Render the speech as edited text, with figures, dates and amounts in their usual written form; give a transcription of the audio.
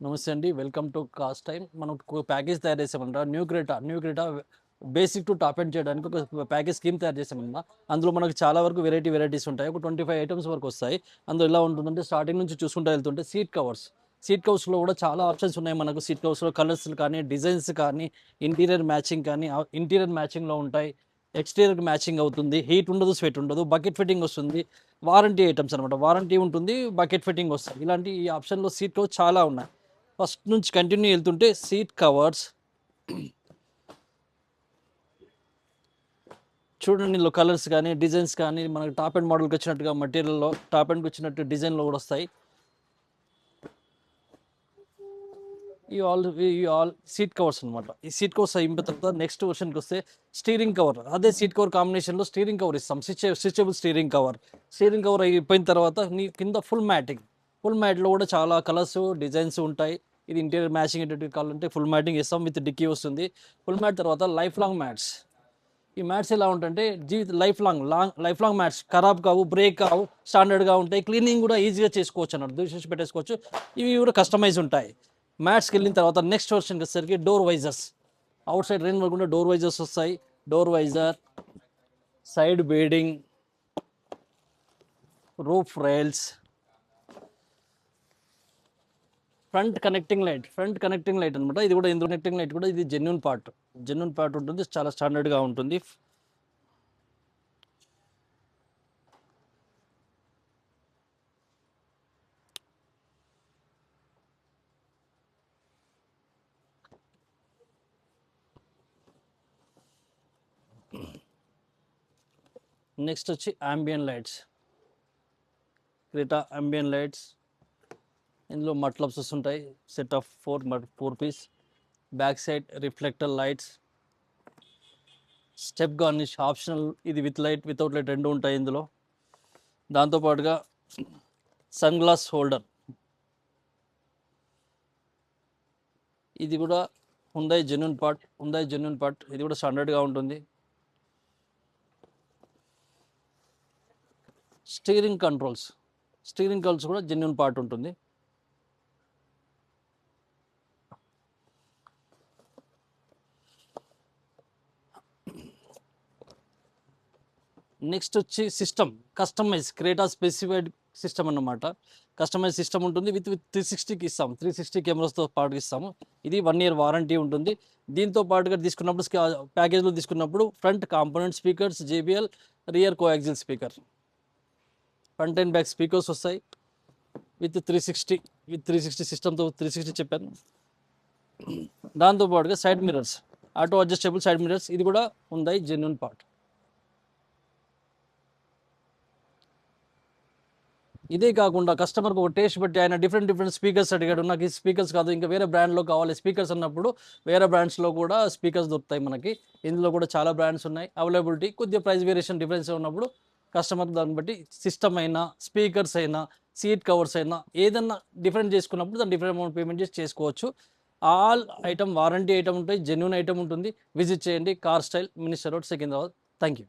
నమస్తే అండి. Welcome to cost time. మనం ప్యాకేజ్ తయారు చేసామన్నమాట. New Creta basic to top end చేయడానికి ఒక ప్యాకేజ్ స్కీమ్ తయారు చేసామన్నమాట. అందులో మనకు చాలా వరకు వెరైటీస్ ఉంటాయి. ఒక 25 ఐటమ్స్ వరకు వస్తాయి. అందులో ఎలా ఉంటుందంటే స్టార్టింగ్ నుంచి చూసుకుంటూ వెళ్తుంటే సీట్ కవర్స్లో కూడా చాలా ఆప్షన్స్ ఉన్నాయి మనకు. సీట్ కవర్స్లో కలర్స్ కానీ, డిజైన్స్ కానీ, ఇంటీరియర్ మ్యాచింగ్లో ఉంటాయి. ఎక్స్టీరియర్ మ్యాచింగ్ అవుతుంది. హీట్ ఉండదు, స్వెట్ ఉండదు. బకెట్ ఫిట్టింగ్ వస్తుంది. వారంటీ ఐటమ్స్ అనమాట. వారంటీ ఉంటుంది, బకెట్ ఫిట్టింగ్ వస్తుంది. ఇలాంటి ఈ ఆప్షన్లో సీట్ కవర్స్ చాలా ఉన్నాయి. ఫస్ట్ నుంచి కంటిన్యూ వెళ్తుంటే సీట్ కవర్స్ చూడండి. ఇందులో కలర్స్ కానీ, డిజైన్స్ కానీ, మనకి టాప్ అండ్ మోడల్కి వచ్చినట్టుగా మెటీరియల్లో టాప్ అండ్కి వచ్చినట్టు డిజైన్లో కూడా వస్తాయి. ఈ ఆల్ సీట్ కవర్స్ అనమాట. ఈ సీట్ కవర్స్ అయిన తర్వాత నెక్స్ట్ వర్షన్కి వస్తే స్టీరింగ్ కవర్. అదే సీట్ కవర్ కాంబినేషన్లో స్టీరింగ్ కవర్ ఇస్తాం. స్విచబుల్ స్టీరింగ్ కవర్ అయిపోయిన తర్వాత నీ కింద ఫుల్ మ్యాట్లో కూడా చాలా కలర్స్, డిజైన్స్ ఉంటాయి. ఇది ఇంటీరియర్ మ్యాచింగ్ ఏంటంటే కావాలంటే ఫుల్ మ్యాటింగ్ ఇస్తాం, విత్ డిక్కీ వస్తుంది. ఫుల్ మ్యాట్ తర్వాత లైఫ్ లాంగ్ మ్యాట్స్. ఈ మ్యాట్స్ ఎలా ఉంటాయంటే లైఫ్ లాంగ్ మ్యాట్స్, ఖరాబ్ కావు, బ్రేక్ కావు, స్టాండర్డ్గా ఉంటాయి. క్లీనింగ్ కూడా ఈజీగా చేసుకోవచ్చు అన్నట్టు, దూసి పెట్టేసుకోవచ్చు. ఇవి కూడా కస్టమైజ్ ఉంటాయి. మ్యాట్స్కి వెళ్ళిన తర్వాత నెక్స్ట్ వర్షన్కి వచ్చేసరికి door visors. Outside rain వరకు డోర్ వైజర్స్ వస్తాయి. Door visor, side beading, roof rails, front connecting light అనమాట. ఇది కూడా ఇందులో కనెక్టింగ్ లైట్ కూడా ఇది జెన్యున్ పార్ట్ ఉంటుంది. చాలా స్టాండర్డ్గా ఉంటుంది. నెక్స్ట్ వచ్చి ambient lights, Creta ambient lights. ఇందులో మట్లబ్స్ వస్తుంటాయి. Set of four piece. Back side reflector lights, step garnish optional. ఇది విత్ లైట్, వితౌట్ లైట్ రెండు ఉంటాయి ఇందులో. దాంతోపాటుగా సన్ గ్లాస్ హోల్డర్. ఇది కూడా హుండై జెన్యున్ పార్ట్. ఇది కూడా స్టాండర్డ్గా ఉంటుంది. స్టీరింగ్ కంట్రోల్స్ కూడా జెన్యున్ పార్ట్ ఉంటుంది. నెక్స్ట్ వచ్చి సిస్టమ్, క్రెటా స్పెసిఫైడ్ సిస్టమ్ అన్నమాట. కస్టమైజ్ సిస్టమ్ ఉంటుంది. విత్ 360కి ఇస్తాము. 360 కెమెరాస్తో పాటు ఇస్తాము. ఇది 1 year వారంటీ ఉంటుంది. దీంతో పాటుగా తీసుకున్నప్పుడు, ప్యాకేజ్లో తీసుకున్నప్పుడు front component speakers, JBL, rear coaxial speaker, front and back speakers వస్తాయి. విత్ 360 సిస్టమ్తో 360 చెప్పాను. దాంతోపాటుగా side mirrors, auto adjustable side mirrors. ఇది కూడా ఉంది జెన్యున్ పార్ట్. ఇదే కాకుండా కస్టమర్కి ఒక టేస్ట్ బట్టి ఆయన డిఫరెంట్ స్పీకర్స్ అడిగాడు. నాకు ఈ స్పీకర్స్ కాదు, ఇంకా వేరే బ్రాండ్లో కావాలి స్పీకర్స్ అన్నప్పుడు వేరే బ్రాండ్స్లో కూడా స్పీకర్స్ దొరుకుతాయి మనకి. ఇందులో కూడా చాలా బ్రాండ్స్ ఉన్నాయి అవైలబిలిటీ. కొద్దిగా ప్రైస్ వేరియేషన్ డిఫరెన్స్ ఉన్నప్పుడు కస్టమర్ దాన్ని బట్టి సిస్టమ్ అయినా, స్పీకర్స్ అయినా, సీట్ కవర్స్ అయినా ఏదన్నా డిఫరెంట్ చేసుకున్నప్పుడు దాన్ని డిఫరెంట్ అమౌంట్ పేమెంట్ చేసి చేసుకోవచ్చు. ఆల్ ఐటమ్ వారంటీ ఐటమ్ ఉంటాయి, జెన్యున్ ఐటమ్ ఉంటుంది. విజిట్ చేయండి. Car style, minister road, Secunderabad. Thank you.